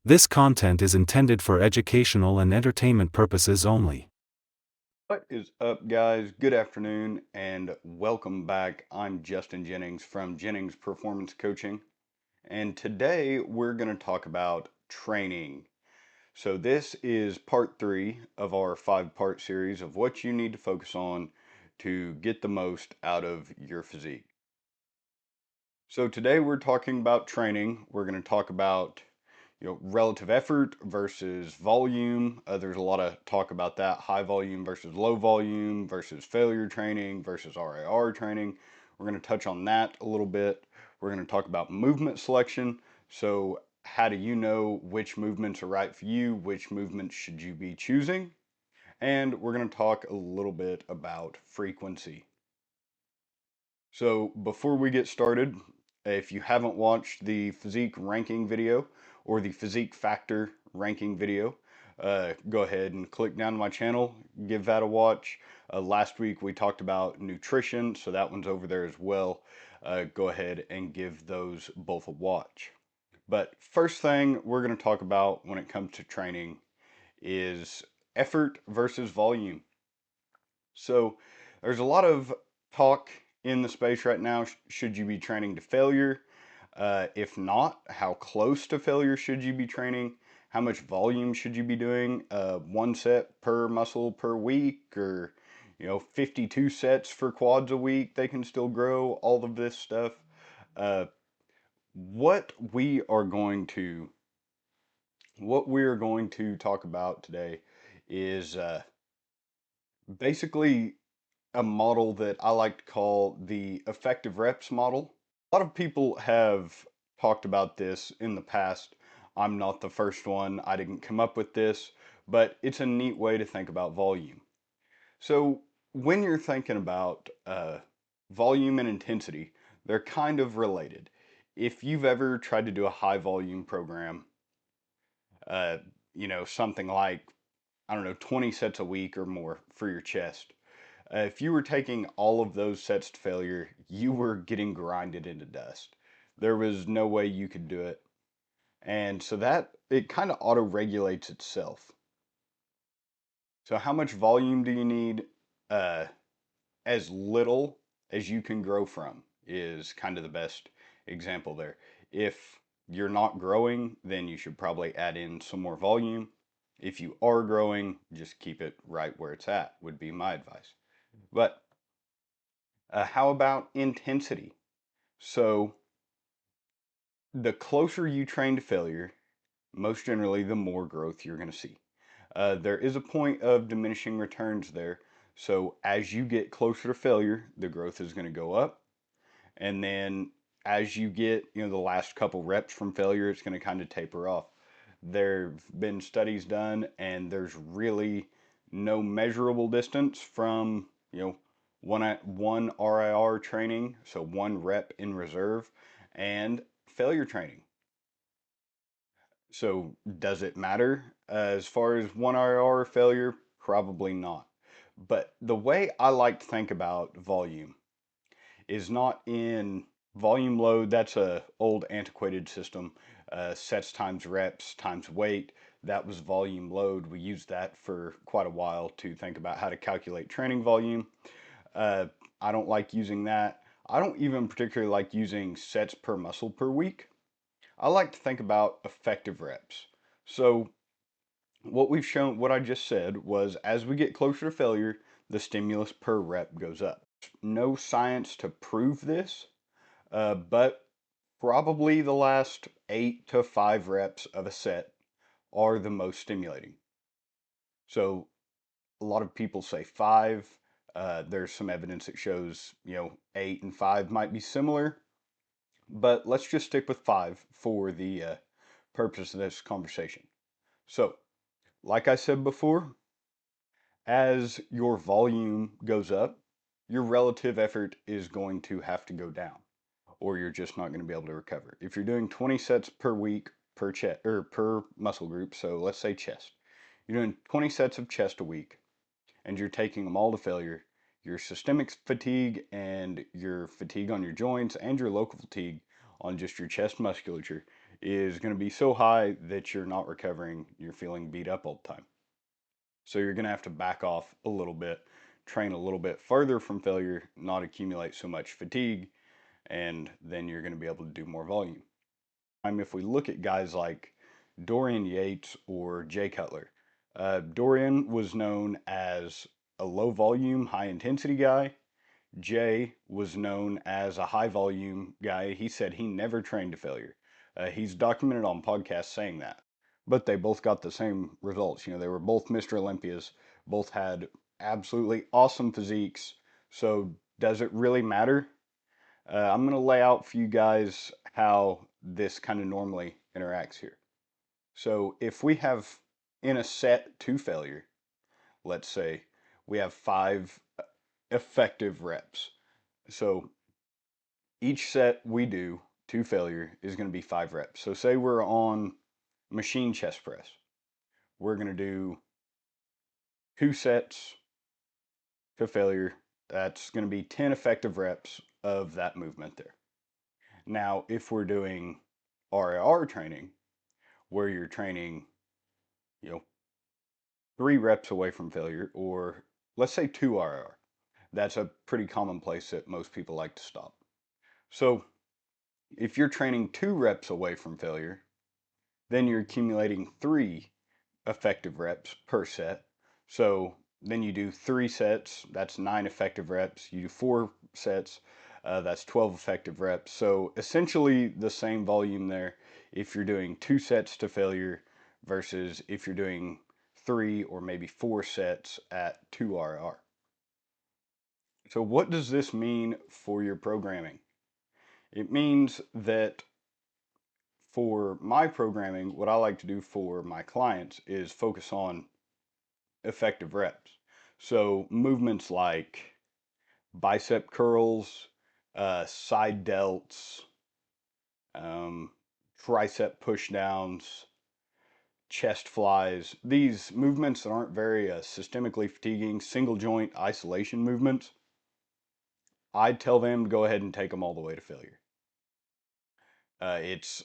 This content is intended for educational and entertainment purposes only. What is up, guys? Good afternoon and welcome back. I'm Justin Jennings from Jennings Performance Coaching, and today we're going to talk about training. So, this is part three of our 5-part series of what you need to focus on to get the most out of your physique. So, today we're talking about training. We're going to talk about relative effort versus volume. There's a lot of talk about that, high volume versus low volume versus failure training versus RIR training. We're going to touch on that a little bit. We're going to talk about movement selection. So how do you know which movements are right for you? Which movements should you be choosing? And we're going to talk a little bit about frequency. So before we get started, if you haven't watched the physique ranking video or the physique factor ranking video, go ahead and click down to my channel, give that a watch. Last week we talked about nutrition, so that one's over there as well. Go ahead and give those both a watch. But first thing we're going to talk about when it comes to training is effort versus volume. So there's a lot of talk in the space right now. Should you be training to failure? If not, how close to failure should you be training? How much volume should you be doing? One set per muscle per week, or 52 sets for quads a week. They can still grow. All of this stuff. Uh, what we are going to talk about today is basically a model that I like to call the effective reps model. A lot of people have talked about this in the past. I'm not the first one, I didn't come up with this, but it's a neat way to think about volume. So, when you're thinking about volume and intensity, they're kind of related. If you've ever tried to do a high volume program, uh, something like, I don't know, 20 sets a week or more for your chest, if you were taking all of those sets to failure, you were getting grinded into dust. There was no way you could do it. And so that it kind of auto regulates itself. So, how much volume do you need? Uh, as little as you can grow from is kind of the best example there. If you're not growing, then you should probably add in some more volume. If you are growing, just keep it right where it's at, would be my advice. But how about intensity? So, the closer you train to failure, most generally, the more growth you're going to see. There is a point of diminishing returns there. So, as you get closer to failure, the growth is going to go up. And then as you get, the last couple reps from failure, it's going to kind of taper off. There've been studies done, and there's really no measurable distance from, one RIR training, so one rep in reserve, and failure training. So does it matter as far as one RIR failure? Probably not. But the way I like to think about volume is not in volume load. That's a old antiquated system. Sets times reps times weight. That was volume load. We used that for quite a while to think about how to calculate training volume. Uh, I don't like using that. I don't even particularly like using sets per muscle per week. I like to think about effective reps. So what I just said was as we get closer to failure, the stimulus per rep goes up. No science to prove this, but probably the last 8 to 5 reps of a set are the most stimulating. So a lot of people say five. There's some evidence that shows, 8 and 5 might be similar, but let's just stick with five for the purpose of this conversation. So, like I said before, as your volume goes up, your relative effort is going to have to go down, or you're just not going to be able to recover. If you're doing 20 sets per week per chest or per muscle group, so let's say chest, you're doing 20 sets of chest a week and you're taking them all to failure, your systemic fatigue and your fatigue on your joints and your local fatigue on just your chest musculature is going to be so high that you're not recovering, you're feeling beat up all the time. So you're going to have to back off a little bit, train a little bit further from failure, not accumulate so much fatigue, and then you're going to be able to do more volume. If we look at guys like Dorian Yates or Jay Cutler, Dorian was known as a low volume, high intensity guy. Jay was known as a high volume guy. He said he never trained to failure. He's documented on podcasts saying that. But they both got the same results. They were both Mr. Olympias, both had absolutely awesome physiques. So does it really matter? I'm going to lay out for you guys how this kind of normally interacts here. So if we have in a set to failure, let's say we have 5 effective reps. So each set we do to failure is going to be 5 reps. So say we're on machine chest press. We're going to do 2 sets to failure. That's going to be 10 effective reps of that movement there. Now, if we're doing RIR training, where you're training, you know, 3 reps away from failure, or let's say 2 RIR, that's a pretty common place that most people like to stop. So if you're training 2 reps away from failure, then you're accumulating 3 effective reps per set. So then you do 3 sets, that's 9 effective reps. You do 4 sets, that's 12 effective reps. So essentially the same volume there if you're doing 2 sets to failure versus if you're doing 3 or maybe 4 sets at 2 RR. So what does this mean for your programming? It means that for my programming, what I like to do for my clients is focus on effective reps. So movements like bicep curls, side delts, um, tricep pushdowns, chest flies, these movements that aren't very systemically fatiguing, single joint isolation movements, I tell them to go ahead and take them all the way to failure. It's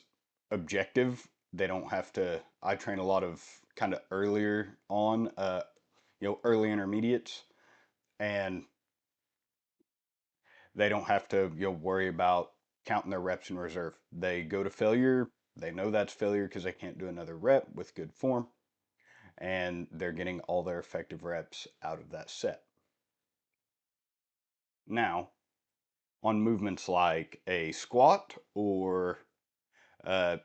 objective. They don't have to. I train a lot of kind of earlier on, early intermediates, and they don't have to, worry about counting their reps in reserve. They go to failure. They know that's failure because they can't do another rep with good form, and they're getting all their effective reps out of that set. Now, on movements like a squat or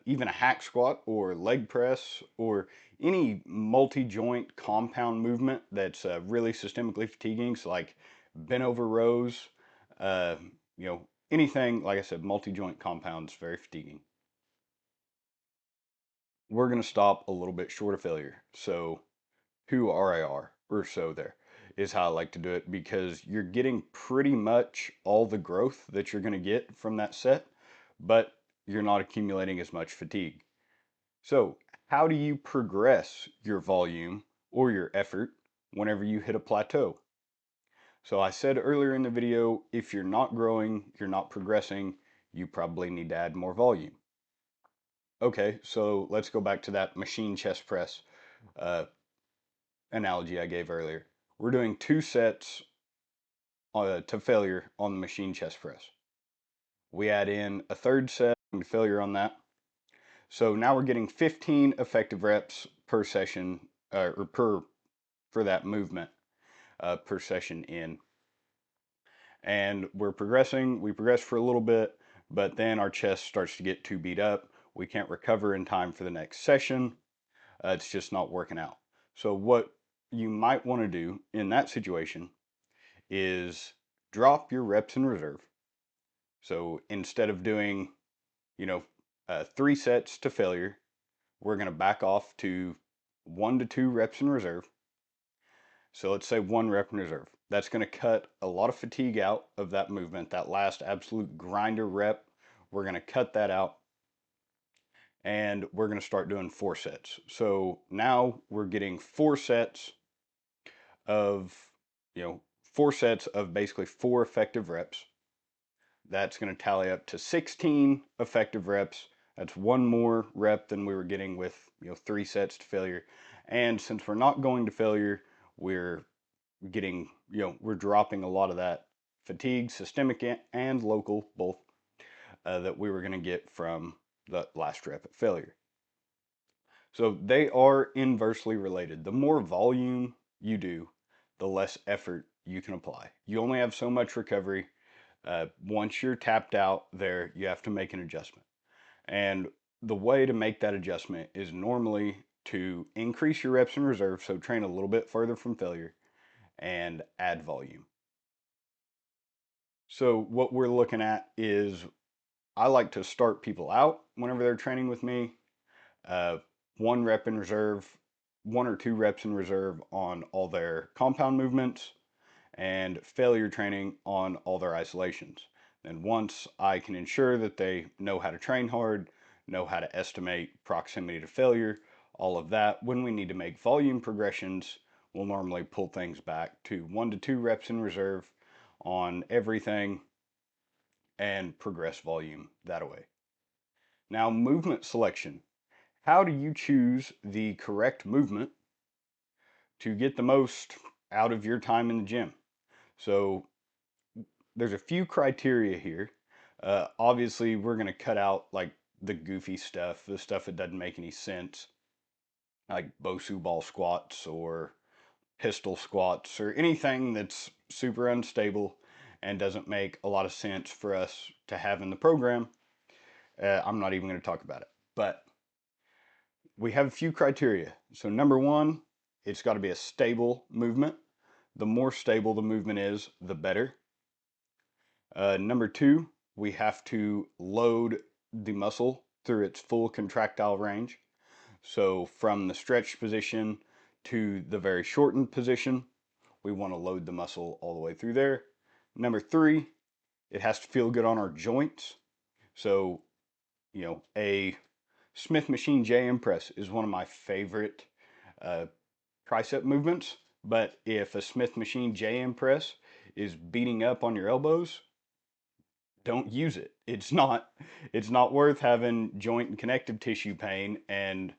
even a hack squat or leg press or any multi-joint compound movement that's really systemically fatiguing, so like bent over rows, uh, anything, like I said, multi-joint compounds, very fatiguing. We're going to stop a little bit short of failure. So 2 RIR or so there is how I like to do it, because you're getting pretty much all the growth that you're going to get from that set, but you're not accumulating as much fatigue. So how do you progress your volume or your effort whenever you hit a plateau? So I said earlier in the video, if you're not growing, you're not progressing, you probably need to add more volume. Okay, so let's go back to that machine chest press uh, analogy I gave earlier. We're doing 2 sets to failure on the machine chest press. We add in a 3rd set to failure on that. So now we're getting 15 effective reps per session, or for that movement per session in. And we're progressing. We progress for a little bit, but then our chest starts to get too beat up. We can't recover in time for the next session. It's just not working out. So what you might want to do in that situation is drop your reps in reserve. So instead of doing, 3 sets to failure, we're going to back off to 1 to 2 reps in reserve. So let's say 1 rep in reserve. That's going to cut a lot of fatigue out of that movement. That last absolute grinder rep, we're going to cut that out, and we're going to start doing 4 sets. So now we're getting 4 sets of, 4 sets of basically 4 effective reps. That's going to tally up to 16 effective reps That's one more rep than we were getting with 3 sets to failure. And since we're not going to failure, we're getting, we're dropping a lot of that fatigue, systemic and local, both, that we were going to get from the last rep at failure. So they are inversely related. The more volume you do, the less effort you can apply. You only have so much recovery. Once you're tapped out there, you have to make an adjustment. And the way to make that adjustment is normally to increase your reps in reserve, so train a little bit further from failure, and add volume. So what we're looking at is I like to start people out whenever they're training with me. Uh, 1 rep in reserve, 1 or 2 reps in reserve on all their compound movements, and failure training on all their isolations. And once I can ensure that they know how to train hard, know how to estimate proximity to failure, all of that, when we need to make volume progressions, we'll normally pull things back to 1 to 2 reps in reserve on everything and progress volume that way. Now, movement selection. How do you choose the correct movement to get the most out of your time in the gym? So there's a few criteria here. Obviously, we're going to cut out like the goofy stuff, the stuff that doesn't make any sense, like Bosu ball squats or pistol squats or anything that's super unstable and doesn't make a lot of sense for us to have in the program. I'm not even going to talk about it. But we have a few criteria. So number one, it's got to be a stable movement. The more stable the movement is, the better. Number two, we have to load the muscle through its full contractile range. So from the stretched position to the very shortened position, we want to load the muscle all the way through there. Number three, it has to feel good on our joints. So, a Smith machine JM press is one of my favorite uh, tricep movements. But if a Smith machine JM press is beating up on your elbows, don't use it. It's not worth having joint and connective tissue pain and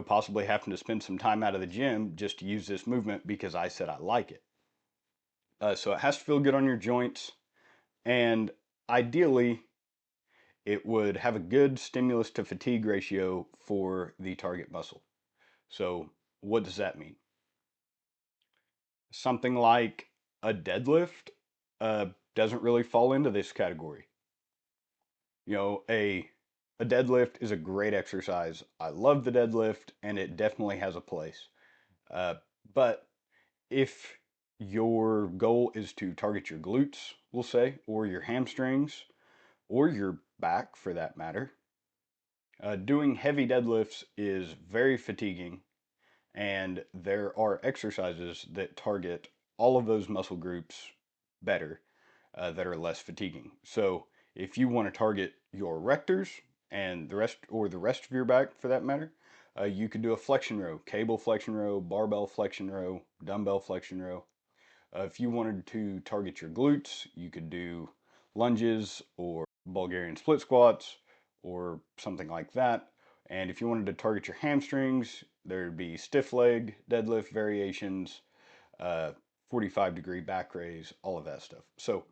possibly having to spend some time out of the gym just to use this movement because I said I like it. So it has to feel good on your joints, and ideally it would have a good stimulus to fatigue ratio for the target muscle. So what does that mean? Something like a deadlift doesn't really fall into this category. A deadlift is a great exercise. I love the deadlift, and it definitely has a place. Uh, but if your goal is to target your glutes, we'll say, or your hamstrings, or your back for that matter, doing heavy deadlifts is very fatiguing, and there are exercises that target all of those muscle groups better, that are less fatiguing. So if you want to target your rectors and the rest, or the rest of your back for that matter, you could do a flexion row, cable flexion row, barbell flexion row, dumbbell flexion row. If you wanted to target your glutes, you could do lunges or Bulgarian split squats or something like that. And if you wanted to target your hamstrings, there'd be stiff leg deadlift variations, uh, 45-degree back raise, all of that stuff. So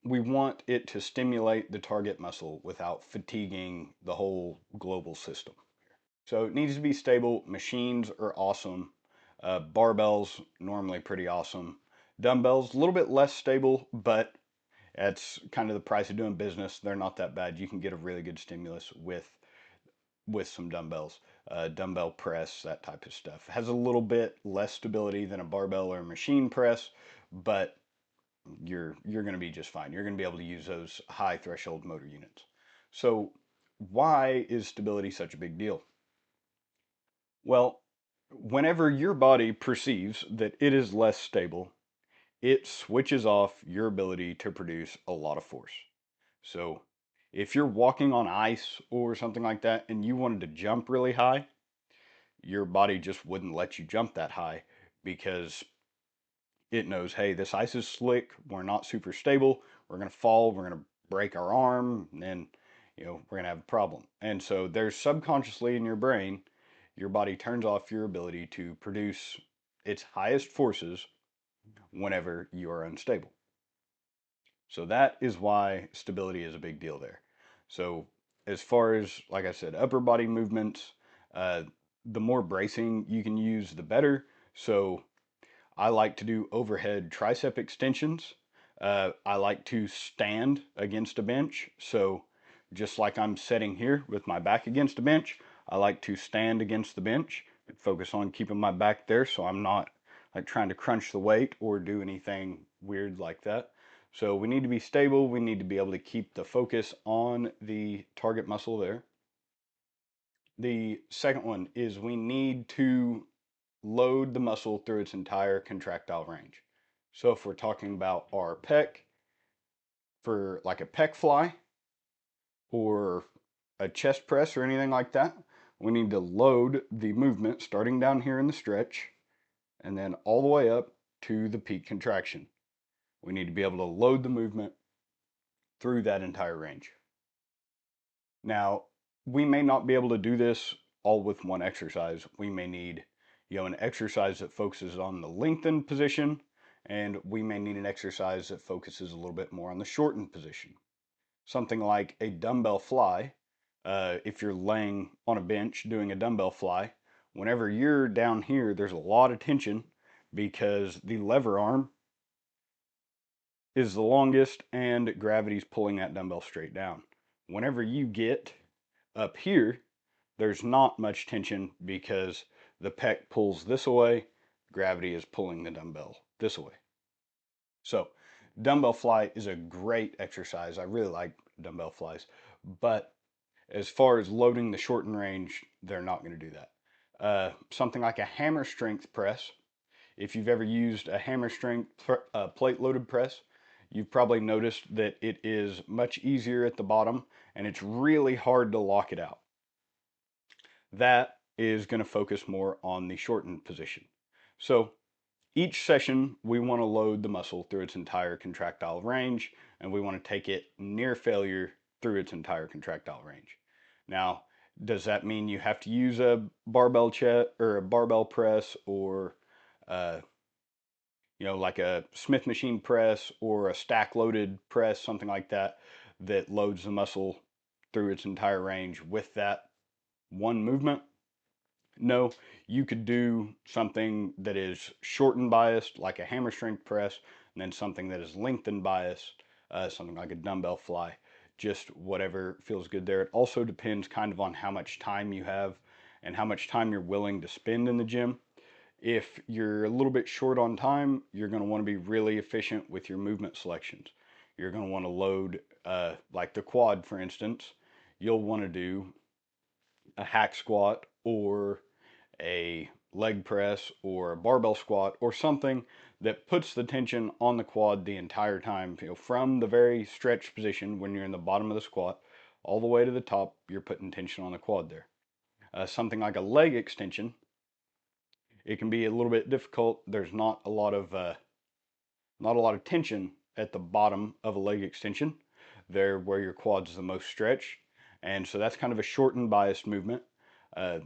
we want it to stimulate the target muscle without fatiguing the whole global system. So it needs to be stable. Machines are awesome. Barbells, normally pretty awesome. Dumbbells, a little bit less stable, but that's kind of the price of doing business. They're not that bad. You can get a really good stimulus with some dumbbells. Dumbbell press, that type of stuff. Has a little bit less stability than a barbell or a machine press, but you're going to be just fine. You're going to be able to use those high threshold motor units. So why is stability such a big deal? Well, whenever your body perceives that it is less stable, it switches off your ability to produce a lot of force. So if you're walking on ice or something like that and you wanted to jump really high, your body just wouldn't let you jump that high because it knows, hey, this ice is slick, we're not super stable, we're going to fall, we're going to break our arm, and we're going to have a problem. And so there's subconsciously in your brain, your body turns off your ability to produce its highest forces whenever you are unstable. So that is why stability is a big deal there. So as far as, like I said, upper body movements, uh, the more bracing you can use, the better. So I like to do overhead tricep extensions. I like to stand against a bench. So just like I'm sitting here with my back against a bench, I like to stand against the bench, focus on keeping my back there so I'm not like trying to crunch the weight or do anything weird like that. So we need to be stable. We need to be able to keep the focus on the target muscle there. The second one is we need to load the muscle through its entire contractile range. So if we're talking about our pec, for like a pec fly or a chest press or anything like that, we need to load the movement starting down here in the stretch and then all the way up to the peak contraction. We need to be able to load the movement through that entire range. Now, we may not be able to do this all with one exercise. We may need, an exercise that focuses on the lengthened position, and we may need an exercise that focuses a little bit more on the shortened position. Something like a dumbbell fly, if you're laying on a bench doing a dumbbell fly, whenever you're down here, there's a lot of tension because the lever arm is the longest and gravity's pulling that dumbbell straight down. Whenever you get up here, there's not much tension because the pec pulls this away, gravity is pulling the dumbbell this way. So dumbbell fly is a great exercise. I really like dumbbell flies, but as far as loading the shortened range, they're not going to do that. Something like a hammer strength press, if you've ever used a hammer strength plate loaded press, you've probably noticed that it is much easier at the bottom and it's really hard to lock it out. That is going to focus more on the shortened position. So each session, we want to load the muscle through its entire contractile range, and we want to take it near failure through its entire contractile range. Now, does that mean you have to use a barbell or a barbell press or uh, like a Smith machine press or a stack loaded press, something like that, that loads the muscle through its entire range with that one movement? No, you could do something that is shortened biased, like a hammer strength press, and then something that is lengthened biased, something like a dumbbell fly. Just whatever feels good there. It also depends kind of on how much time you have and how much time you're willing to spend in the gym. If you're a little bit short on time, you're going to want to be really efficient with your movement selections. You're going to want to load, like the quad, for instance. You'll want to do a hack squat or a leg press or a barbell squat or something that puts the tension on the quad the entire time. From the very stretched position when you're in the bottom of the squat all the way to the top, you're putting tension on the quad there. Something like a leg extension, it can be a little bit difficult. There's not a lot of tension at the bottom of a leg extension. There where your quad's the most stretched. And so that's kind of a shortened biased movement.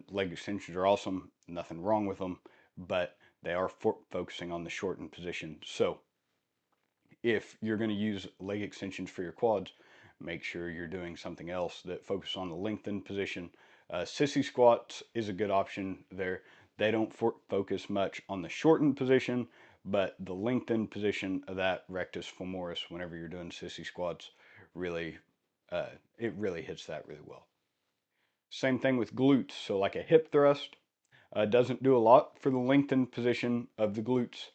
Leg extensions are awesome, nothing wrong with them, but they are focusing on the shortened position. So if you're going to use leg extensions for your quads, make sure you're doing something else that focuses on the lengthened position. Sissy squats is a good option there. They don't focus much on the shortened position, but the lengthened position of that rectus femoris, whenever you're doing sissy squats, really, it really hits that really well. Same thing with glutes. So like a hip thrust doesn't do a lot for the lengthened position of the glutes.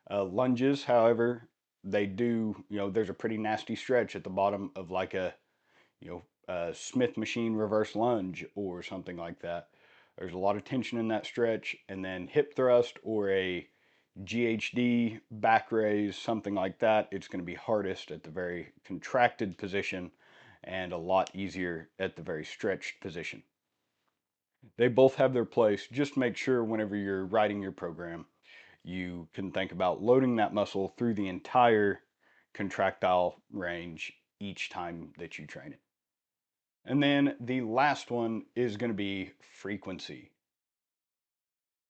Lunges, however, they do, there's a pretty nasty stretch at the bottom of like a Smith machine reverse lunge or something like that. There's a lot of tension in that stretch. And then hip thrust or a GHD back raise, something like that, it's going to be hardest at the very contracted position and a lot easier at the very stretched position. They both have their place. Just make sure whenever you're writing your program, you can think about loading that muscle through the entire contractile range each time that you train it. And then the last one is going to be frequency.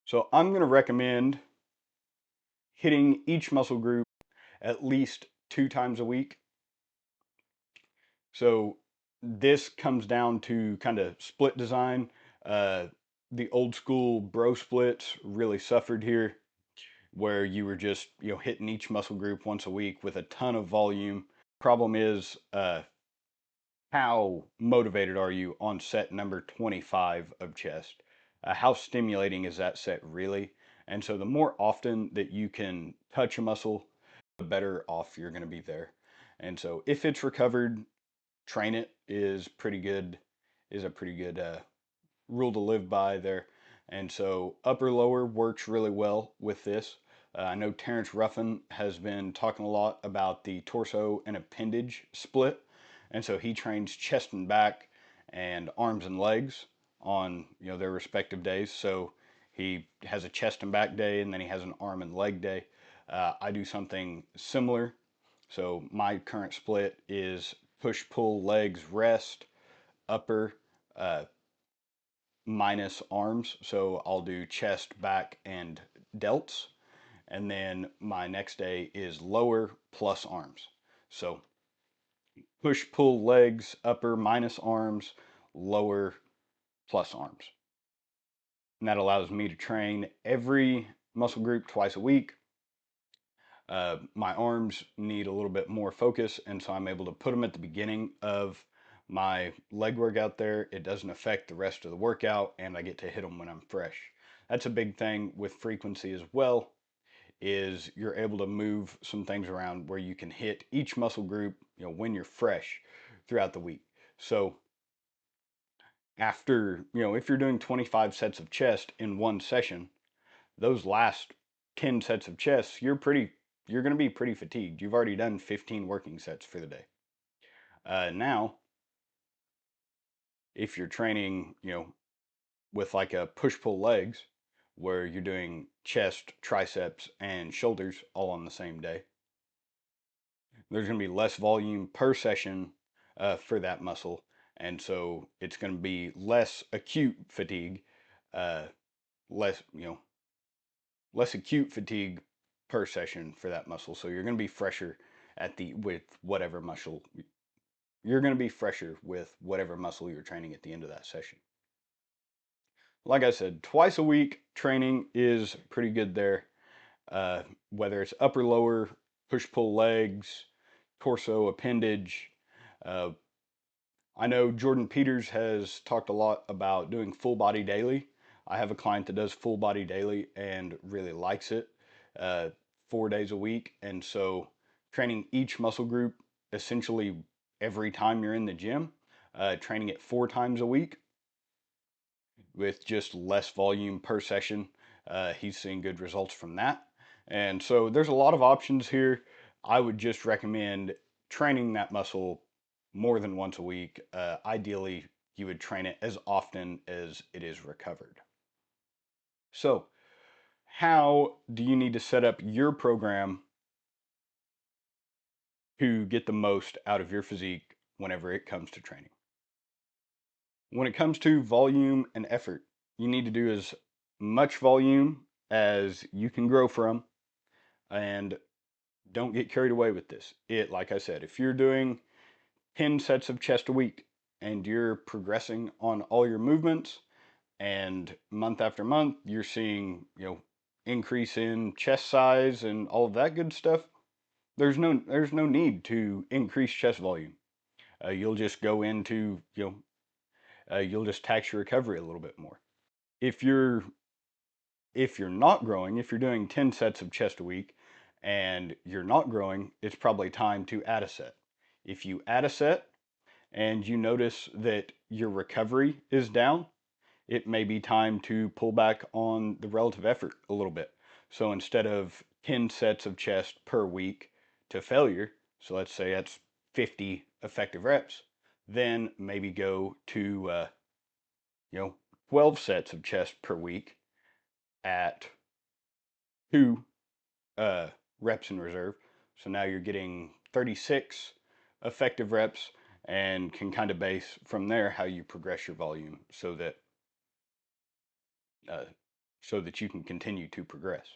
So I'm going to recommend hitting each muscle group at least 2 times a week. So this comes down to kind of split design. Uh, the old school bro splits really suffered here, where you were just hitting each muscle group once a week with a ton of volume. Problem is, how motivated are you on set number 25 of chest? How stimulating is that set really? And so the more often that you can touch a muscle, the better off you're going to be there. And so if it's recovered, train it is pretty good, is a pretty good rule to live by there. And so upper lower works really well with this. I know Terrence Ruffin has been talking a lot about the torso and appendage split. And so he trains chest and back and arms and legs on their respective days. So he has a chest and back day and then he has an arm and leg day. I do something similar. So my current split is push pull legs rest upper minus arms. So I'll do chest, back, and delts. And then my next day is lower plus arms. So push, pull, legs, upper minus arms, lower plus arms. And that allows me to train every muscle group twice a week. My arms need a little bit more focus, and so I'm able to put them at the beginning of my leg workout there. It doesn't affect the rest of the workout, and I get to hit them when I'm fresh. That's a big thing with frequency as well, is you're able to move some things around where you can hit each muscle group, when you're fresh throughout the week. So after, if you're doing 25 sets of chest in one session, those last 10 sets of chest, you're going to be pretty fatigued. You've already done 15 working sets for the day. Now, if you're training, with like a push-pull legs, where you're doing chest, triceps, and shoulders all on the same day, there's going to be less volume per session for that muscle. And so it's going to be less acute fatigue, uh, less, less acute fatigue per session for that muscle. So you're going to be fresher with whatever muscle you're training at the end of that session. Like I said, twice a week training is pretty good there. Whether it's upper lower, push pull legs, torso, appendage. Uh, I know Jordan Peters has talked a lot about doing full body daily. I have a client that does full body daily and really likes it, uh, 4 days a week. And so training each muscle group essentially every time you're in the gym, training it 4 times a week with just less volume per session. He's seeing good results from that. And so there's a lot of options here. I would just recommend training that muscle more than once a week. Ideally, you would train it as often as it is recovered. So, how do you need to set up your program to get the most out of your physique whenever it comes to training? When it comes to volume and effort, you need to do as much volume as you can grow from, and don't get carried away with this. Like I said, if you're doing 10 sets of chest a week and you're progressing on all your movements, and month after month you're seeing, increase in chest size and all of that good stuff, there's no need to increase chest volume. You'll just go into, you'll just tax your recovery a little bit more. If you're not growing, if you're doing 10 sets of chest a week and you're not growing, it's probably time to add a set. If you add a set and you notice that your recovery is down, it may be time to pull back on the relative effort a little bit. So instead of 10 sets of chest per week to failure, so let's say that's 50 effective reps, then maybe go to 12 sets of chest per week at 2 reps in reserve. So now you're getting 36 effective reps, and can kind of base from there how you progress your volume uh, so that you can continue to progress.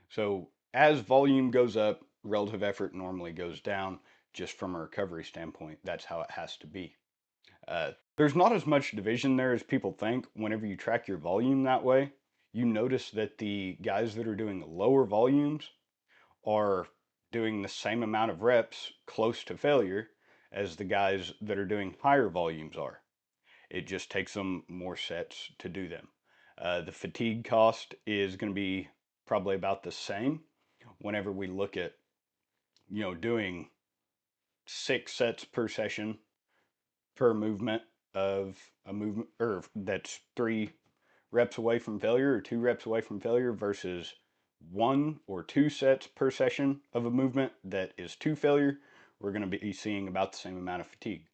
So as volume goes up, relative effort normally goes down. Just from a recovery standpoint, that's how it has to be. There's not as much division there as people think. Whenever you track your volume that way, you notice that the guys that are doing lower volumes are doing the same amount of reps close to failure as the guys that are doing higher volumes are. It just takes them more sets to do them. The fatigue cost is going to be probably about the same whenever we look at, doing 6 sets per session per movement of a movement, or that's 3 reps away from failure or 2 reps away from failure versus 1 or 2 sets per session of a movement that is to failure. We're going to be seeing about the same amount of fatigue.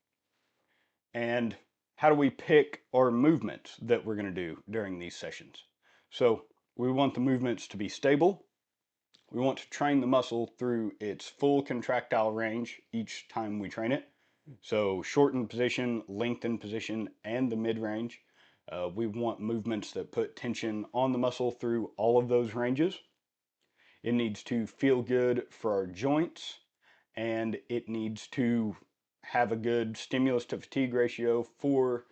And how do we pick our movements that we're going to do during these sessions? So we want the movements to be stable. We want to train the muscle through its full contractile range each time we train it. So shortened position, lengthened position, and the mid-range. We want movements that put tension on the muscle through all of those ranges. It needs to feel good for our joints, and it needs to have a good stimulus to fatigue ratio for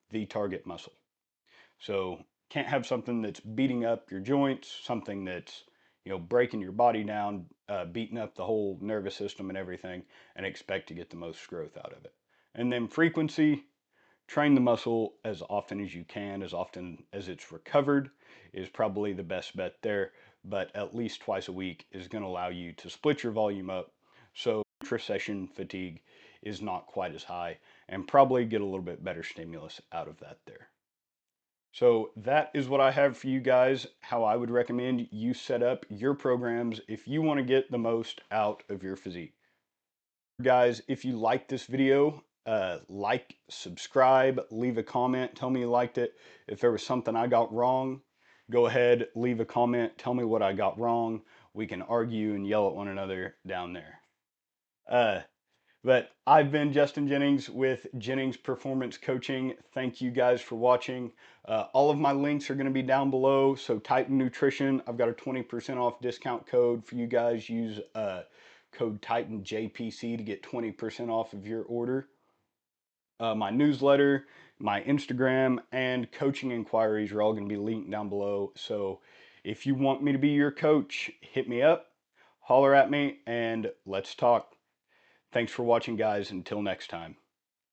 the target muscle. So can't have something that's beating up your joints, something that's breaking your body down, beating up the whole nervous system and everything, and expect to get the most growth out of it. And then frequency, train the muscle as often as you can, as often as it's recovered is probably the best bet there, but at least twice a week is going to allow you to split your volume up so intra-session fatigue is not quite as high and probably get a little bit better stimulus out of that there. So that is what I have for you guys, how I would recommend you set up your programs if you want to get the most out of your physique. Guys, if you like this video, like, subscribe, leave a comment, tell me you liked it. If there was something I got wrong, go ahead, leave a comment, tell me what I got wrong. We can argue and yell at one another down there. But I've been Justin Jennings with Jennings Performance Coaching. Thank you guys for watching. All of my links are going to be down below. So Titan Nutrition, I've got a 20% off discount code for you guys. Use code TITANJPC to get 20% off of your order. My newsletter, my Instagram, and coaching inquiries are all going to be linked down below. So if you want me to be your coach, hit me up, holler at me, and let's talk. Thanks for watching, guys. Until next time.